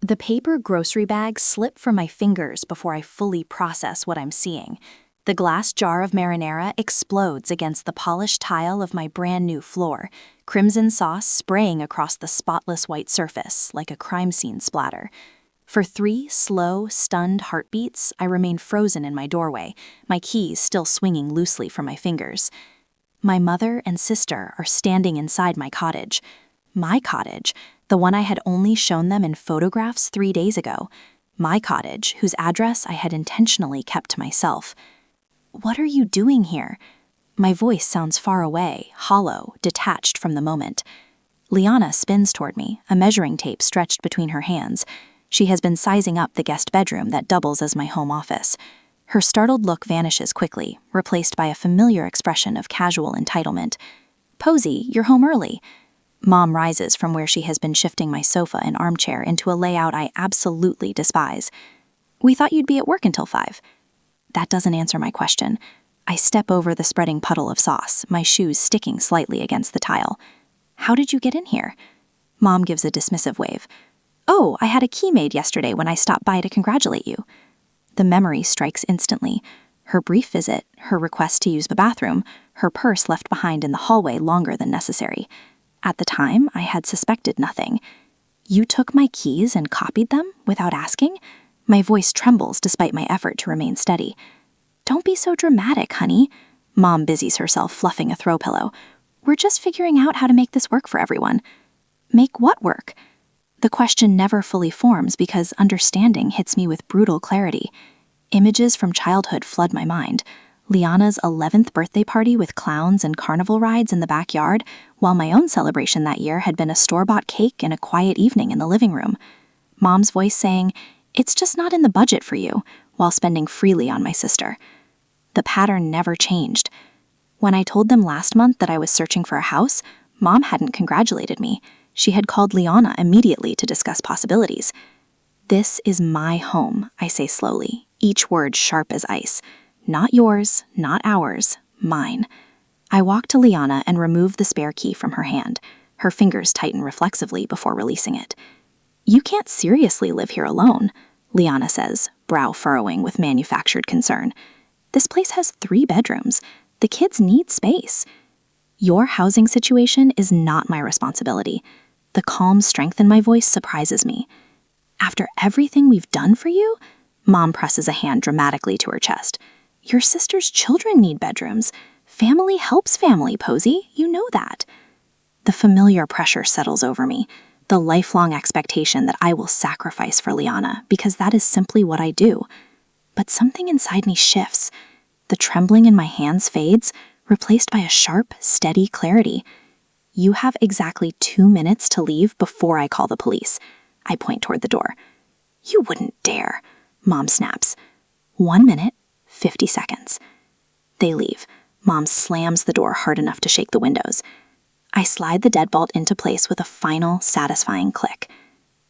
The paper grocery bags slip from my fingers before I fully process what I'm seeing. The glass jar of marinara explodes against the polished tile of my brand new floor, crimson sauce spraying across the spotless white surface like a crime scene splatter. For 3 slow, stunned heartbeats, I remain frozen in my doorway, my keys still swinging loosely from my fingers. My mother and sister are standing inside my cottage. My cottage, the one I had only shown them in photographs 3 days ago. My cottage, whose address I had intentionally kept to myself. "What are you doing here?" My voice sounds far away, hollow, detached from the moment. Liana spins toward me, a measuring tape stretched between her hands. She has been sizing up the guest bedroom that doubles as my home office. Her startled look vanishes quickly, replaced by a familiar expression of casual entitlement. "Posy, you're home early." Mom rises from where she has been shifting my sofa and armchair into a layout I absolutely despise. "We thought you'd be at work until 5. That doesn't answer my question. I step over the spreading puddle of sauce, my shoes sticking slightly against the tile. "How did you get in here?" Mom gives a dismissive wave. "Oh, I had a key made yesterday when I stopped by to congratulate you." The memory strikes instantly. Her brief visit, her request to use the bathroom, her purse left behind in the hallway longer than necessary. At the time, I had suspected nothing. "You took my keys and copied them without asking?" My voice trembles despite my effort to remain steady. "Don't be so dramatic, honey." Mom busies herself fluffing a throw pillow. "We're just figuring out how to make this work for everyone." "Make what work?" The question never fully forms because understanding hits me with brutal clarity. Images from childhood flood my mind. Liana's 11th birthday party with clowns and carnival rides in the backyard, while my own celebration that year had been a store-bought cake and a quiet evening in the living room. Mom's voice saying, "It's just not in the budget for you," while spending freely on my sister. The pattern never changed. When I told them last month that I was searching for a house, Mom hadn't congratulated me. She had called Liana immediately to discuss possibilities. "This is my home," I say slowly, each word sharp as ice. "Not yours, not ours, mine." I walk to Liana and remove the spare key from her hand. Her fingers tighten reflexively before releasing it. "You can't seriously live here alone," Liana says, brow furrowing with manufactured concern. "This place has 3 bedrooms. The kids need space." "Your housing situation is not my responsibility." The calm strength in my voice surprises me. "After everything we've done for you?" Mom presses a hand dramatically to her chest. "Your sister's children need bedrooms. Family helps family, Posy. You know that." The familiar pressure settles over me, the lifelong expectation that I will sacrifice for Liana because that is simply what I do. But something inside me shifts. The trembling in my hands fades, replaced by a sharp, steady clarity. "You have exactly 2 minutes to leave before I call the police." I point toward the door. "You wouldn't dare," Mom snaps. 1 minute, 50 seconds. They leave. Mom slams the door hard enough to shake the windows. I slide the deadbolt into place with a final, satisfying click.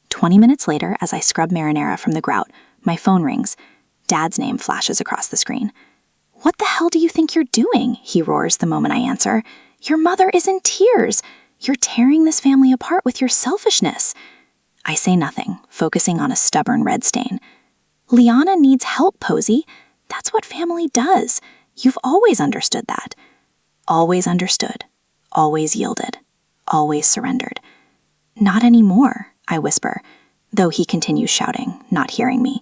20 minutes later, as I scrub marinara from the grout, my phone rings. Dad's name flashes across the screen. "What the hell do you think you're doing?" he roars the moment I answer. "Your mother is in tears. You're tearing this family apart with your selfishness." I say nothing, focusing on a stubborn red stain. "Liana needs help, Posy. That's what family does. You've always understood that." "Always understood. Always yielded. Always surrendered." "Not anymore," I whisper, though he continues shouting, not hearing me.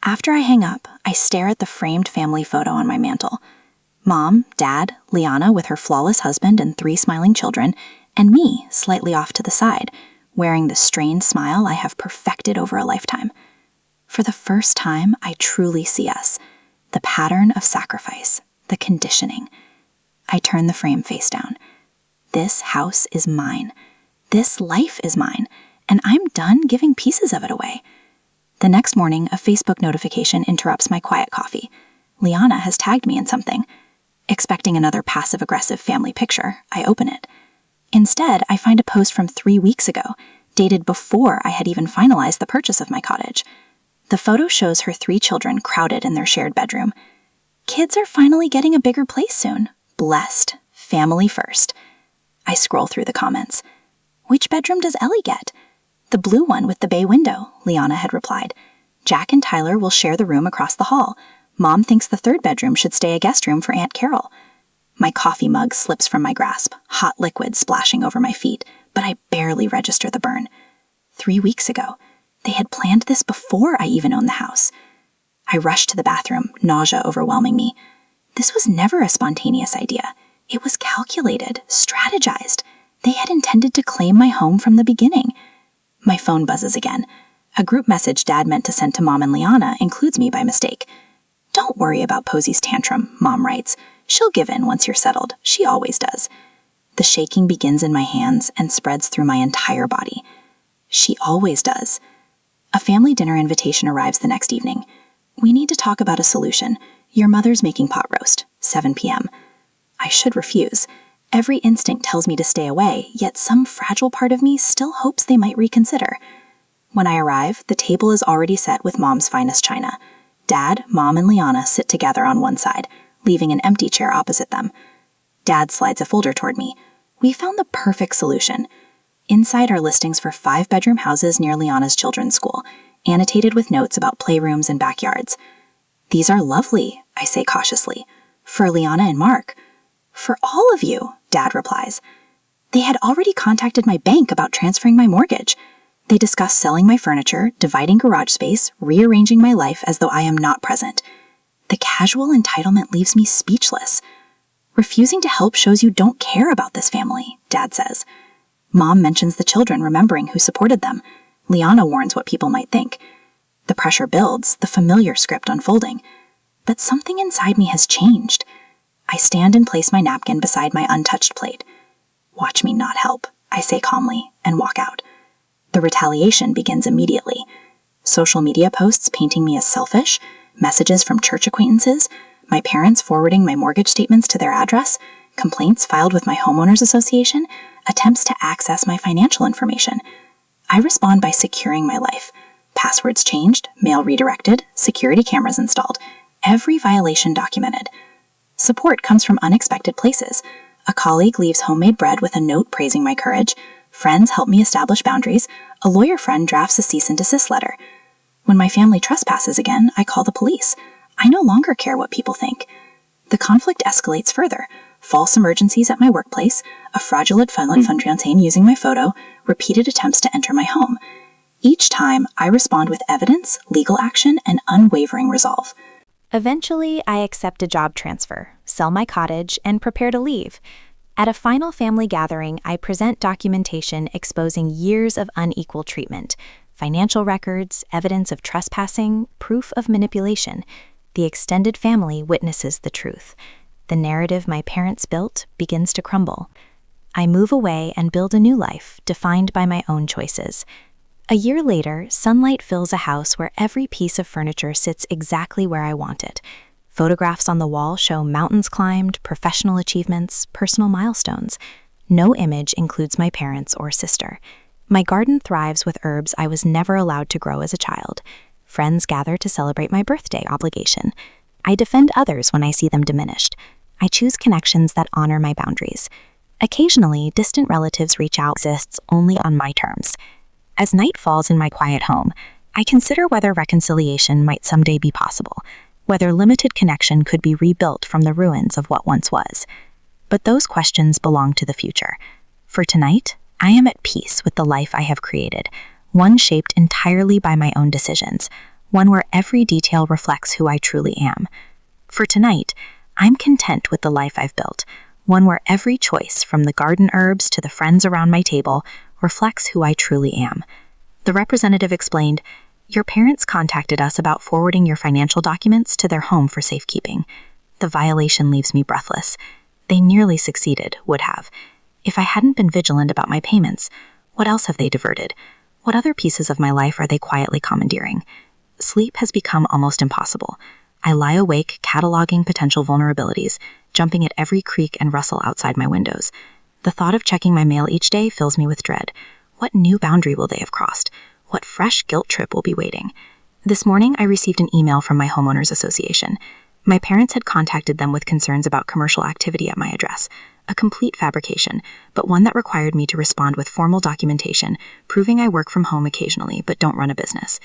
After I hang up, I stare at the framed family photo on my mantel. Mom, Dad, Liana with her flawless husband and 3 smiling children, and me slightly off to the side, wearing the strained smile I have perfected over a lifetime. For the first time, I truly see us. The pattern of sacrifice, the conditioning. I turn the frame face down. This house is mine. This life is mine, and I'm done giving pieces of it away. The next morning, a Facebook notification interrupts my quiet coffee. Liana has tagged me in something. Expecting another passive-aggressive family picture, I open it. Instead, I find a post from 3 weeks ago, dated before I had even finalized the purchase of my cottage. The photo shows her 3 children crowded in their shared bedroom. Kids are finally getting a bigger place soon. Blessed. Family first. I scroll through the comments. "Which bedroom does Ellie get?" "The blue one with the bay window," Liana had replied. Jack and Tyler will share the room across the hall. Mom thinks the third bedroom should stay a guest room for Aunt Carol. My coffee mug slips from my grasp, hot liquid splashing over my feet, but I barely register the burn. 3 weeks ago, they had planned this before I even owned the house. I rushed to the bathroom, nausea overwhelming me. This was never a spontaneous idea. It was calculated, strategized. They had intended to claim my home from the beginning. My phone buzzes again. A group message Dad meant to send to Mom and Liana includes me by mistake. Don't worry about Posey's tantrum, Mom writes. She'll give in once you're settled. She always does. The shaking begins in my hands and spreads through my entire body. She always does. A family dinner invitation arrives the next evening. We need to talk about a solution. Your mother's making pot roast, 7 p.m. I should refuse. Every instinct tells me to stay away, yet some fragile part of me still hopes they might reconsider. When I arrive, the table is already set with Mom's finest china. Dad, Mom, and Liana sit together on one side, leaving an empty chair opposite them. Dad slides a folder toward me. We found the perfect solution. Inside are listings for 5-bedroom houses near Liana's children's school, annotated with notes about playrooms and backyards. These are lovely, I say cautiously. For Liana and Mark. For all of you, Dad replies. They had already contacted my bank about transferring my mortgage. They discussed selling my furniture, dividing garage space, rearranging my life as though I am not present. The casual entitlement leaves me speechless. Refusing to help shows you don't care about this family, Dad says. Mom mentions the children remembering who supported them. Liana warns what people might think. The pressure builds, the familiar script unfolding. But something inside me has changed. I stand and place my napkin beside my untouched plate. Watch me not help, I say calmly, and walk out. The retaliation begins immediately. Social media posts painting me as selfish, messages from church acquaintances, my parents forwarding my mortgage statements to their address, complaints filed with my homeowners association, attempts to access my financial information. I respond by securing my life. Passwords changed, mail redirected, security cameras installed, every violation documented. Support comes from unexpected places. A colleague leaves homemade bread with a note praising my courage. Friends help me establish boundaries. A lawyer friend drafts a cease and desist letter. When my family trespasses again, I call the police. I no longer care what people think. The conflict escalates further. False emergencies at my workplace, a fraudulent fundraising using my photo, repeated attempts to enter my home. Each time, I respond with evidence, legal action, and unwavering resolve. Eventually, I accept a job transfer, sell my cottage, and prepare to leave. At a final family gathering, I present documentation exposing years of unequal treatment, financial records, evidence of trespassing, proof of manipulation. The extended family witnesses the truth. The narrative my parents built begins to crumble. I move away and build a new life, defined by my own choices. A year later, sunlight fills a house where every piece of furniture sits exactly where I want it. Photographs on the wall show mountains climbed, professional achievements, personal milestones. No image includes my parents or sister. My garden thrives with herbs I was never allowed to grow as a child. Friends gather to celebrate my birthday obligation. I defend others when I see them diminished. I choose connections that honor my boundaries. Occasionally, distant relatives reach out exists only on my terms. As night falls in my quiet home, I consider whether reconciliation might someday be possible, whether limited connection could be rebuilt from the ruins of what once was. But those questions belong to the future. For tonight, I am at peace with the life I have created, one shaped entirely by my own decisions, one where every detail reflects who I truly am. For tonight, I'm content with the life I've built, one where every choice, from the garden herbs to the friends around my table, reflects who I truly am. The representative explained, "Your parents contacted us about forwarding your financial documents to their home for safekeeping. The violation leaves me breathless. They nearly succeeded, would have. If I hadn't been vigilant about my payments, what else have they diverted? What other pieces of my life are they quietly commandeering? Sleep has become almost impossible. I lie awake, cataloging potential vulnerabilities, jumping at every creak and rustle outside my windows. The thought of checking my mail each day fills me with dread. What new boundary will they have crossed? What fresh guilt trip will be waiting? This morning, I received an email from my homeowners association. My parents had contacted them with concerns about commercial activity at my address. a complete fabrication, but one that required me to respond with formal documentation, proving I work from home occasionally but don't run a business.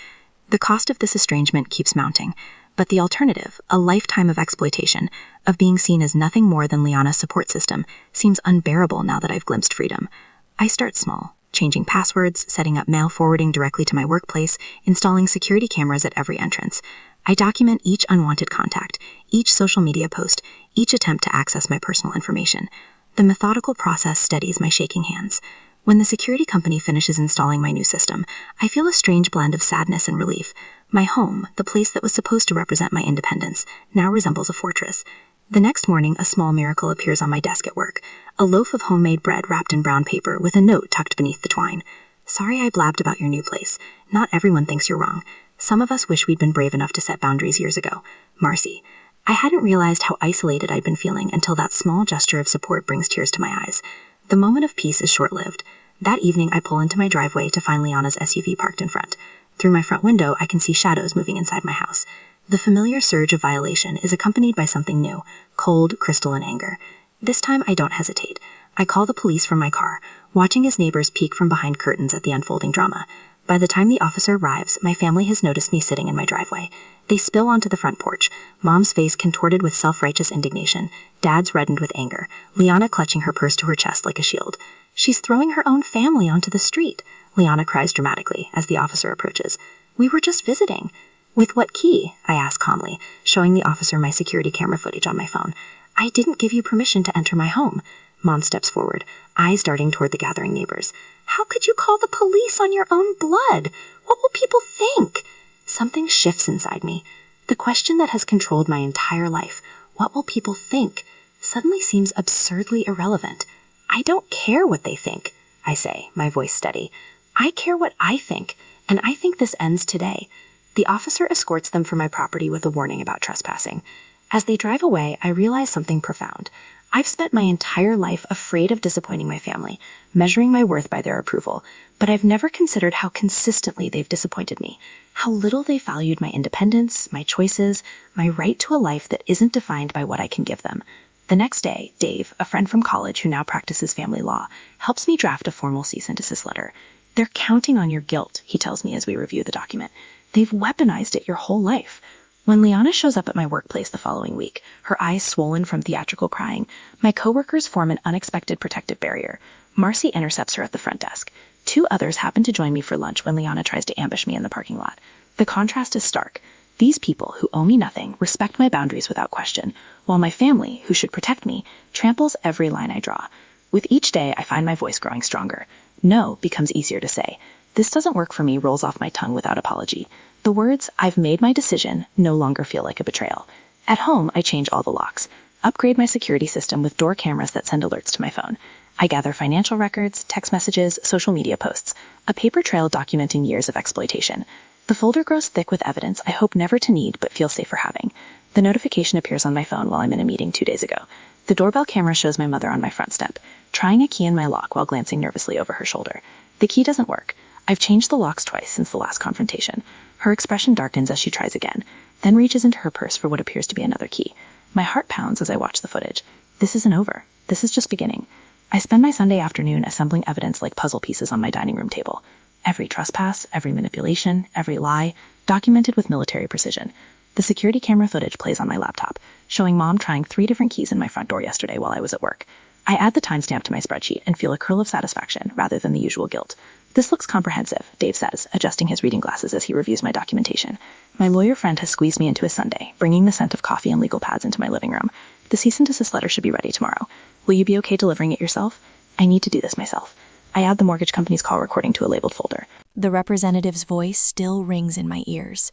The cost of this estrangement keeps mounting, but the alternative, a lifetime of exploitation, of being seen as nothing more than Liana's support system, seems unbearable now that I've glimpsed freedom. I start small, changing passwords, setting up mail forwarding directly to my workplace, installing security cameras at every entrance. I document each unwanted contact, each social media post, each attempt to access my personal information. The methodical process steadies my shaking hands. When the security company finishes installing my new system, I feel a strange blend of sadness and relief. My home, the place that was supposed to represent my independence, now resembles a fortress. The next morning, a small miracle appears on my desk at work. A loaf of homemade bread wrapped in brown paper with a note tucked beneath the twine. Sorry I blabbed about your new place. Not everyone thinks you're wrong. Some of us wish we'd been brave enough to set boundaries years ago. Marcy. I hadn't realized how isolated I'd been feeling until that small gesture of support brings tears to my eyes. The moment of peace is short-lived. That evening, I pull into my driveway to find Liana's SUV parked in front. Through my front window, I can see shadows moving inside my house. The familiar surge of violation is accompanied by something new, cold, crystalline anger. This time, I don't hesitate. I call the police from my car, watching as neighbors peek from behind curtains at the unfolding drama. By the time the officer arrives, my family has noticed me sitting in my driveway. They spill onto the front porch, Mom's face contorted with self-righteous indignation, Dad's reddened with anger, Liana clutching her purse to her chest like a shield. She's throwing her own family onto the street, Liana cries dramatically as the officer approaches. We were just visiting. With what key? I ask calmly, showing the officer my security camera footage on my phone. I didn't give you permission to enter my home. Mom steps forward, eyes darting toward the gathering neighbors. How could you call the police on your own blood? What will people think? Something shifts inside me. The question that has controlled my entire life, what will people think, suddenly seems absurdly irrelevant. I don't care what they think, I say, my voice steady. I care what I think, and I think this ends today. The officer escorts them from my property with a warning about trespassing. As they drive away, I realize something profound. I've spent my entire life afraid of disappointing my family, measuring my worth by their approval, but I've never considered how consistently they've disappointed me, how little they valued my independence, my choices, my right to a life that isn't defined by what I can give them. The next day, Dave, a friend from college who now practices family law, helps me draft a formal cease and desist letter. They're counting on your guilt, he tells me as we review the document. They've weaponized it your whole life. When Liana shows up at my workplace the following week, her eyes swollen from theatrical crying, my coworkers form an unexpected protective barrier. Marcy intercepts her at the front desk. 2 others happen to join me for lunch when Liana tries to ambush me in the parking lot. The contrast is stark. These people, who owe me nothing, respect my boundaries without question, while my family, who should protect me, tramples every line I draw. With each day, I find my voice growing stronger. No becomes easier to say. This doesn't work for me rolls off my tongue without apology. The words, I've made my decision, no longer feel like a betrayal. At home, I change all the locks, upgrade my security system with door cameras that send alerts to my phone. I gather financial records, text messages, social media posts, a paper trail documenting years of exploitation. The folder grows thick with evidence I hope never to need but feel safer having. The notification appears on my phone while I'm in a meeting 2 days ago. The doorbell camera shows my mother on my front step, trying a key in my lock while glancing nervously over her shoulder. The key doesn't work. I've changed the locks twice since the last confrontation. Her expression darkens as she tries again, then reaches into her purse for what appears to be another key. My heart pounds as I watch the footage. This isn't over. This is just beginning. I spend my Sunday afternoon assembling evidence like puzzle pieces on my dining room table. Every trespass, every manipulation, every lie, documented with military precision. The security camera footage plays on my laptop, showing Mom trying 3 different keys in my front door yesterday while I was at work. I add the timestamp to my spreadsheet and feel a curl of satisfaction rather than the usual guilt. This looks comprehensive, Dave says, adjusting his reading glasses as he reviews my documentation. My lawyer friend has squeezed me into his Sunday, bringing the scent of coffee and legal pads into my living room. The cease and desist letter should be ready tomorrow. Will you be okay delivering it yourself? I need to do this myself. I add the mortgage company's call recording to a labeled folder. The representative's voice still rings in my ears.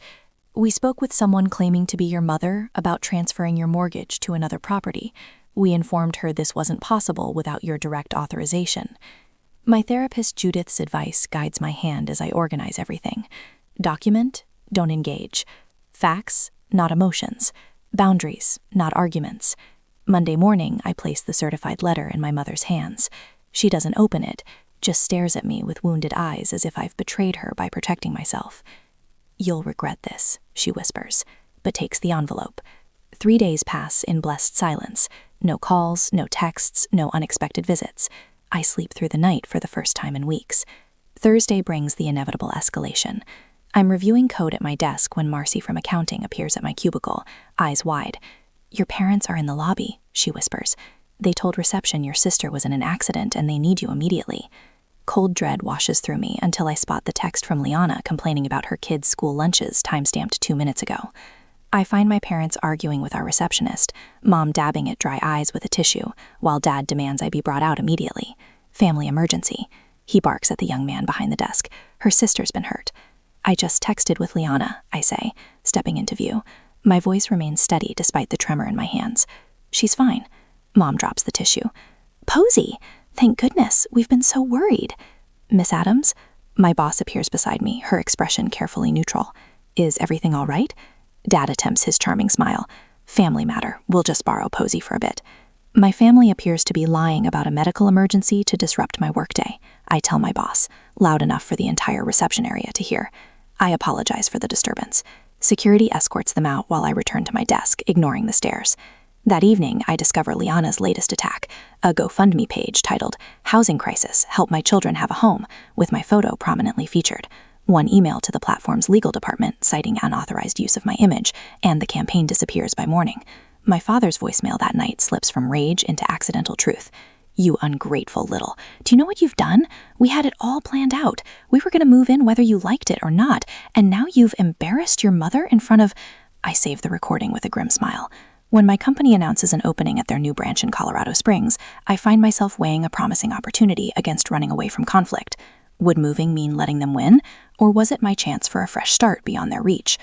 We spoke with someone claiming to be your mother about transferring your mortgage to another property. We informed her this wasn't possible without your direct authorization. My therapist Judith's advice guides my hand as I organize everything. Document, don't engage. Facts, not emotions. Boundaries, not arguments. Monday morning, I place the certified letter in my mother's hands. She doesn't open it, just stares at me with wounded eyes as if I've betrayed her by protecting myself. You'll regret this, she whispers, but takes the envelope. 3 days pass in blessed silence. No calls, no texts, no unexpected visits. I sleep through the night for the first time in weeks. Thursday brings the inevitable escalation. I'm reviewing code at my desk when Marcy from accounting appears at my cubicle, eyes wide. "Your parents are in the lobby," she whispers. "They told reception your sister was in an accident and they need you immediately." Cold dread washes through me until I spot the text from Liana complaining about her kids' school lunches timestamped 2 minutes ago. I find my parents arguing with our receptionist, Mom dabbing at dry eyes with a tissue, while Dad demands I be brought out immediately. Family emergency. He barks at the young man behind the desk. Her sister's been hurt. "I just texted with Liana," I say, stepping into view. My voice remains steady despite the tremor in my hands. "She's fine." Mom drops the tissue. "Posey! Thank goodness, we've been so worried." "Miss Adams?" My boss appears beside me, her expression carefully neutral. "Is everything all right?" Dad attempts his charming smile. "Family matter. We'll just borrow Posey for a bit." My family appears to be lying about a medical emergency to disrupt my workday. I tell my boss, loud enough for the entire reception area to hear. I apologize for the disturbance. Security escorts them out while I return to my desk, ignoring the stares. That evening, I discover Liana's latest attack, a GoFundMe page titled "Housing Crisis, Help My Children Have a Home," with my photo prominently featured. One email to the platform's legal department citing unauthorized use of my image, and the campaign disappears by morning. My father's voicemail that night slips from rage into accidental truth. "You ungrateful little. Do you know what you've done? We had it all planned out. We were going to move in whether you liked it or not, and now you've embarrassed your mother in front of—" I save the recording with a grim smile. When my company announces an opening at their new branch in Colorado Springs, I find myself weighing a promising opportunity against running away from conflict. Would moving mean letting them win, or was it my chance for a fresh start beyond their reach?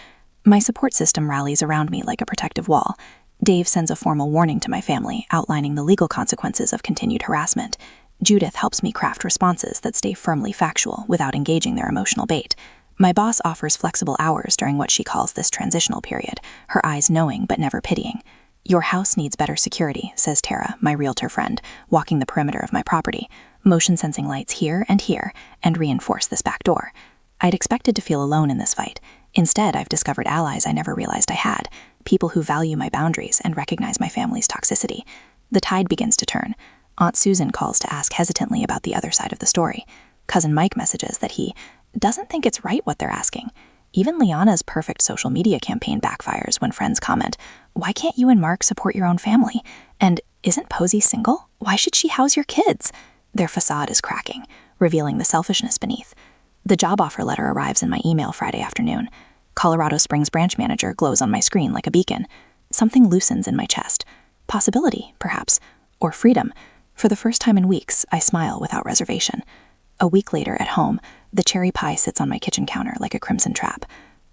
My support system rallies around me like a protective wall. Dave sends a formal warning to my family, outlining the legal consequences of continued harassment. Judith helps me craft responses that stay firmly factual without engaging their emotional bait. My boss offers flexible hours during what she calls this transitional period, her eyes knowing but never pitying. "Your house needs better security," says Tara, my realtor friend, walking the perimeter of my property. "Motion-sensing lights here, and reinforce this back door." I'd expected to feel alone in this fight. Instead, I've discovered allies I never realized I had, people who value my boundaries and recognize my family's toxicity. The tide begins to turn. Aunt Susan calls to ask hesitantly about the other side of the story. Cousin Mike messages that he doesn't think it's right what they're asking. Even Liana's perfect social media campaign backfires when friends comment, "Why can't you and Mark support your own family?" And "Isn't Posey single? Why should she house your kids?" Their facade is cracking, revealing the selfishness beneath. The job offer letter arrives in my email Friday afternoon. Colorado Springs branch manager glows on my screen like a beacon. Something loosens in my chest. Possibility, perhaps. Or freedom. For the first time in weeks, I smile without reservation. A week later, at home, the cherry pie sits on my kitchen counter like a crimson trap.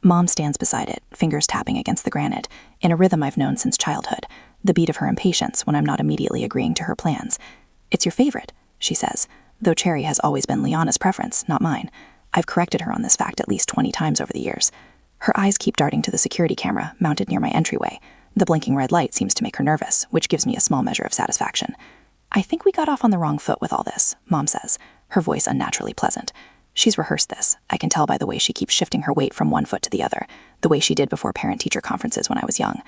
Mom stands beside it, fingers tapping against the granite, in a rhythm I've known since childhood, the beat of her impatience when I'm not immediately agreeing to her plans. "It's your favorite," she says, though cherry has always been Liana's preference, not mine. I've corrected her on this fact at least 20 times over the years. Her eyes keep darting to the security camera mounted near my entryway. The blinking red light seems to make her nervous, which gives me a small measure of satisfaction. "I think we got off on the wrong foot with all this," Mom says, her voice unnaturally pleasant. She's rehearsed this. I can tell by the way she keeps shifting her weight from one foot to the other, the way she did before parent-teacher conferences when I was young.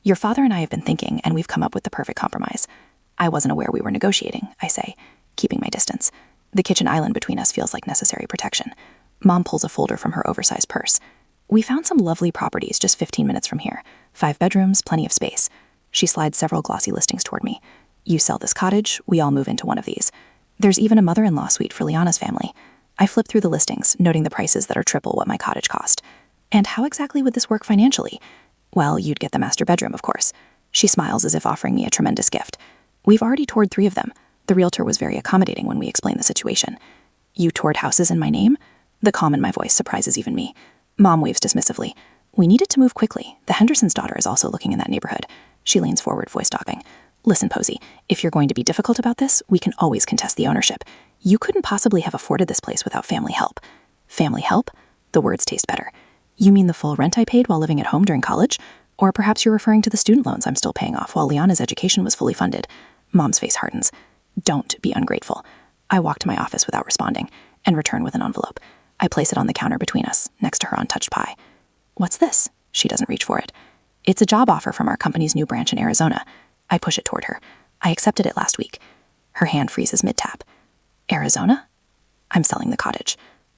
"Your father and I have been thinking, and we've come up with the perfect compromise." "I wasn't aware we were negotiating," I say, keeping my distance. The kitchen island between us feels like necessary protection. Mom pulls a folder from her oversized purse. "We found some lovely properties just 15 minutes from here. 5 bedrooms, plenty of space." She slides several glossy listings toward me. "You sell this cottage, we all move into one of these. There's even a mother-in-law suite for Liana's family." I flip through the listings, noting the prices that are triple what my cottage cost. "And how exactly would this work financially?" "Well, you'd get the master bedroom, of course." She smiles as if offering me a tremendous gift. "We've already toured 3 of them. The realtor was very accommodating when we explained the situation." "You toured houses in my name?" The calm in my voice surprises even me. Mom waves dismissively. "We needed to move quickly. The Henderson's daughter is also looking in that neighborhood." She leans forward, voice stopping. "Listen, Posey, if you're going to be difficult about this, we can always contest the ownership. You couldn't possibly have afforded this place without family help." "Family help?" The words taste better. "You mean the full rent I paid while living at home during college? Or perhaps you're referring to the student loans I'm still paying off while Liana's education was fully funded." Mom's face hardens. "Don't be ungrateful." I walk to my office without responding, and return with an envelope. I place it on the counter between us, next to her untouched pie. "What's this?" She doesn't reach for it. "It's a job offer from our company's new branch in Arizona." I push it toward her. I accepted it last week. Her hand freezes mid-tap. Arizona? I'm selling the cottage.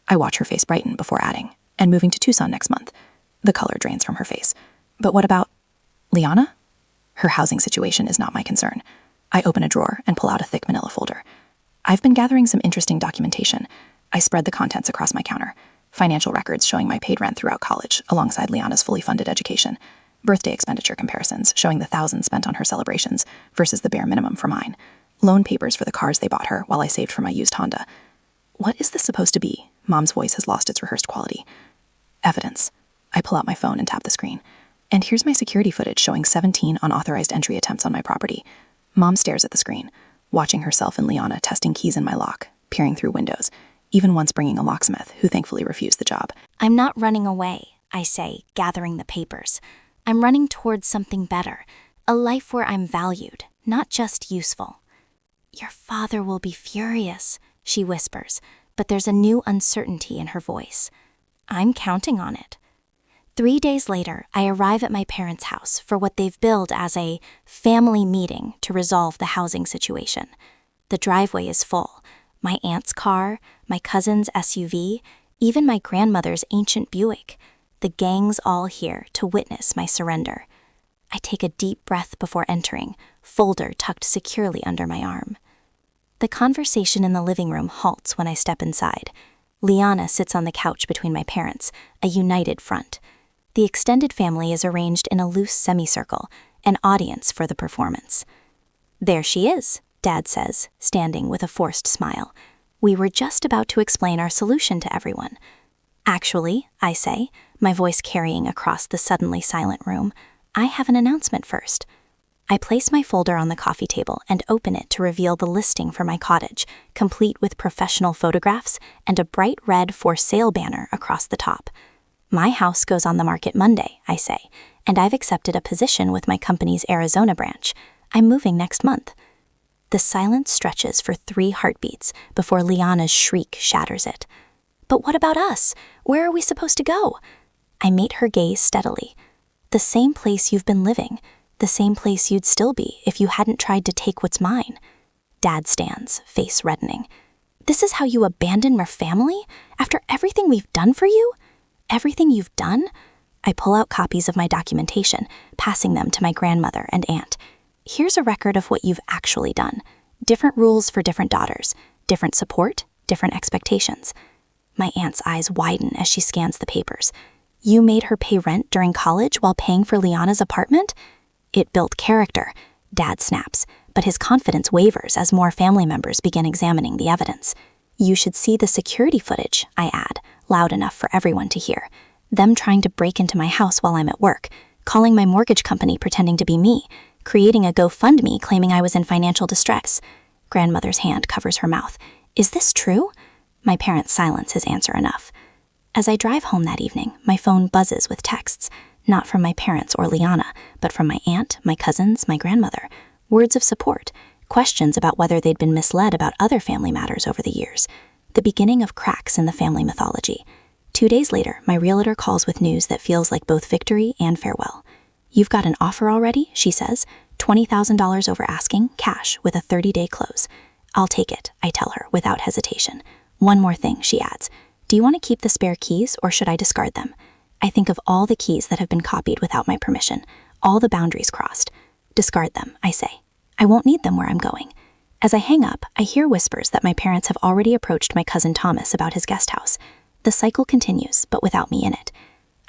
I watch her face brighten before adding, and moving to Tucson next month. The color drains from her face. But what about Liana? Her housing situation is not my concern. I open a drawer and pull out a thick manila folder. I've been gathering some interesting documentation. I spread the contents across my counter. Financial records showing my paid rent throughout college, alongside Liana's fully funded education. Birthday expenditure comparisons showing the thousands spent on her celebrations versus the bare minimum for mine. Loan papers for the cars they bought her while I saved for my used Honda. What is this supposed to be? Mom's voice has lost its rehearsed quality. Evidence. I pull out my phone and tap the screen. And here's my security footage showing 17 unauthorized entry attempts on my property. Mom stares at the screen, watching herself and Liana testing keys in my lock, peering through windows, even once bringing a locksmith who thankfully refused the job. I'm not running away, I say, gathering the papers. I'm running towards something better, a life where I'm valued, not just useful. Your father will be furious, she whispers, but there's a new uncertainty in her voice. I'm counting on it. 3 days later, I arrive at my parents' house for what they've billed as a family meeting to resolve the housing situation. The driveway is full. My aunt's car, my cousin's SUV, even my grandmother's ancient Buick. The gang's all here to witness my surrender. I take a deep breath before entering, folder tucked securely under my arm. The conversation in the living room halts when I step inside. Liana sits on the couch between my parents, a united front. The extended family is arranged in a loose semicircle, an audience for the performance. There she is, Dad says, standing with a forced smile. We were just about to explain our solution to everyone. Actually, I say, my voice carrying across the suddenly silent room, I have an announcement first. I place my folder on the coffee table and open it to reveal the listing for my cottage, complete with professional photographs and a bright red for sale banner across the top. My house goes on the market Monday, I say, and I've accepted a position with my company's Arizona branch. I'm moving next month. The silence stretches for 3 heartbeats before Liana's shriek shatters it. But what about us? Where are we supposed to go? I mate her gaze steadily. The same place you've been living, the same place you'd still be if you hadn't tried to take what's mine. Dad stands, face reddening. This is how you abandon your family? After everything we've done for you? Everything you've done? I pull out copies of my documentation, passing them to my grandmother and aunt. Here's a record of what you've actually done. Different rules for different daughters, different support, different expectations. My aunt's eyes widen as she scans the papers. You made her pay rent during college while paying for Liana's apartment? It built character, Dad snaps, but his confidence wavers as more family members begin examining the evidence. You should see the security footage, I add, loud enough for everyone to hear. Them trying to break into my house while I'm at work, calling my mortgage company pretending to be me, creating a GoFundMe claiming I was in financial distress. Grandmother's hand covers her mouth. Is this true? My parents silence his answer enough. As I drive home that evening, my phone buzzes with texts, not from my parents or Liana, but from my aunt, my cousins, my grandmother. Words of support, questions about whether they'd been misled about other family matters over the years. The beginning of cracks in the family mythology. 2 days later, my realtor calls with news that feels like both victory and farewell. You've got an offer already, she says, $20,000 over asking, cash, with a 30-day close. I'll take it, I tell her, without hesitation. One more thing, she adds. Do you want to keep the spare keys, or should I discard them? I think of all the keys that have been copied without my permission, all the boundaries crossed. Discard them, I say. I won't need them where I'm going. As I hang up, I hear whispers that my parents have already approached my cousin Thomas about his guest house. The cycle continues, but without me in it.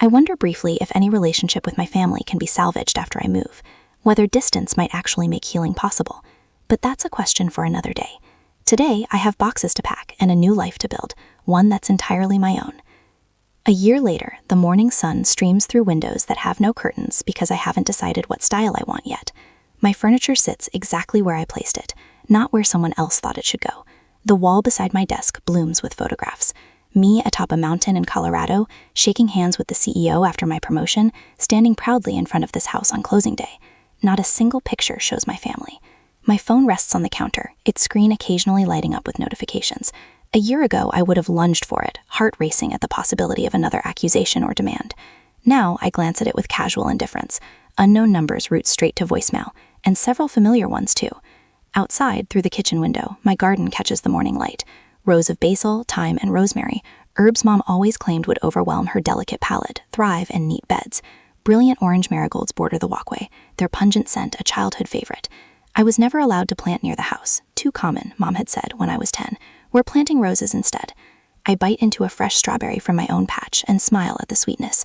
I wonder briefly if any relationship with my family can be salvaged after I move, whether distance might actually make healing possible. But that's a question for another day. Today, I have boxes to pack and a new life to build, one that's entirely my own. A year later, the morning sun streams through windows that have no curtains because I haven't decided what style I want yet. My furniture sits exactly where I placed it, not where someone else thought it should go. The wall beside my desk blooms with photographs. Me atop a mountain in Colorado, shaking hands with the CEO after my promotion, standing proudly in front of this house on closing day. Not a single picture shows my family. My phone rests on the counter, its screen occasionally lighting up with notifications. A year ago, I would have lunged for it, heart racing at the possibility of another accusation or demand. Now, I glance at it with casual indifference. Unknown numbers route straight to voicemail, and several familiar ones too. Outside, through the kitchen window, my garden catches the morning light. Rows of basil, thyme, and rosemary, herbs Mom always claimed would overwhelm her delicate palate, thrive in neat beds. Brilliant orange marigolds border the walkway, their pungent scent a childhood favorite. I was never allowed to plant near the house. Too common, Mom had said when I was 10. We're planting roses instead. I bite into a fresh strawberry from my own patch and smile at the sweetness.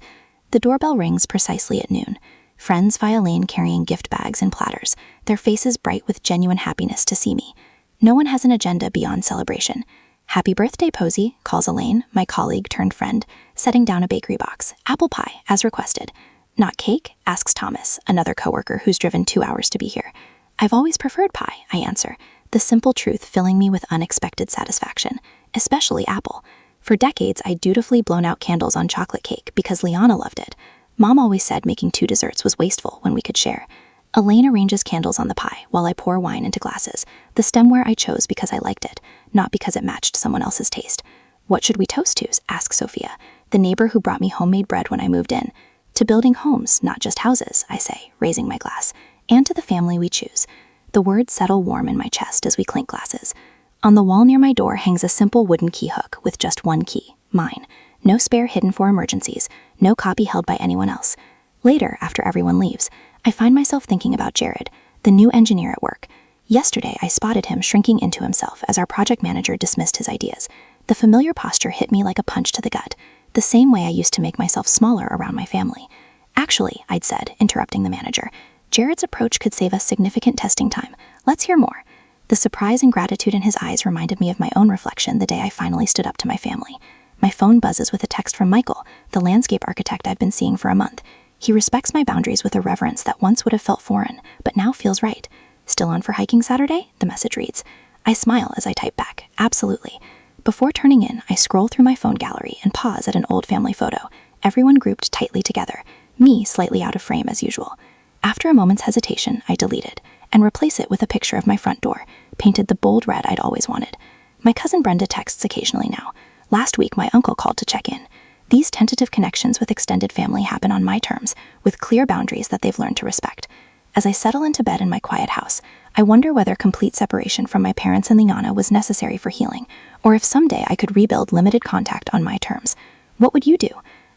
The doorbell rings precisely at noon. Friends file lane carrying gift bags and platters, their faces bright with genuine happiness to see me. No one has an agenda beyond celebration. "Happy birthday, Posy," calls Elaine, my colleague turned friend, setting down a bakery box. "Apple pie, as requested." "Not cake?" asks Thomas, another coworker who's driven 2 hours to be here. "I've always preferred pie," I answer, the simple truth filling me with unexpected satisfaction, especially apple. For decades, I'd dutifully blown out candles on chocolate cake because Liana loved it. Mom always said making 2 desserts was wasteful when we could share. Elaine arranges candles on the pie while I pour wine into glasses, the stemware I chose because I liked it, not because it matched someone else's taste. "What should we toast to?" asks Sophia, the neighbor who brought me homemade bread when I moved in. "To building homes, not just houses," I say, raising my glass, "and to the family we choose." The words settle warm in my chest as we clink glasses. On the wall near my door hangs a simple wooden key hook with just one key, mine. No spare hidden for emergencies, no copy held by anyone else. Later, after everyone leaves, I find myself thinking about Jared, the new engineer at work. Yesterday, I spotted him shrinking into himself as our project manager dismissed his ideas. The familiar posture hit me like a punch to the gut, the same way I used to make myself smaller around my family. "Actually," I'd said, interrupting the manager, "Jared's approach could save us significant testing time. Let's hear more." The surprise and gratitude in his eyes reminded me of my own reflection the day I finally stood up to my family. My phone buzzes with a text from Michael, the landscape architect I've been seeing for a month. He respects my boundaries with a reverence that once would have felt foreign, but now feels right. "Still on for hiking Saturday?" the message reads. I smile as I type back, "Absolutely." Before turning in, I scroll through my phone gallery and pause at an old family photo, everyone grouped tightly together, me slightly out of frame as usual. After a moment's hesitation, I delete it and replace it with a picture of my front door, painted the bold red I'd always wanted. My cousin Brenda texts occasionally now. Last week, my uncle called to check in. These tentative connections with extended family happen on my terms, with clear boundaries that they've learned to respect. As I settle into bed in my quiet house, I wonder whether complete separation from my parents and Liana was necessary for healing, or if someday I could rebuild limited contact on my terms. What would you do?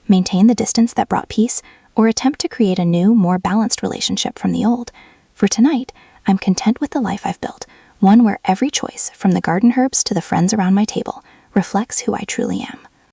Maintain the distance that brought peace, or attempt to create a new, more balanced relationship from the old? For tonight, I'm content with the life I've built, one where every choice, from the garden herbs to the friends around my table, reflects who I truly am.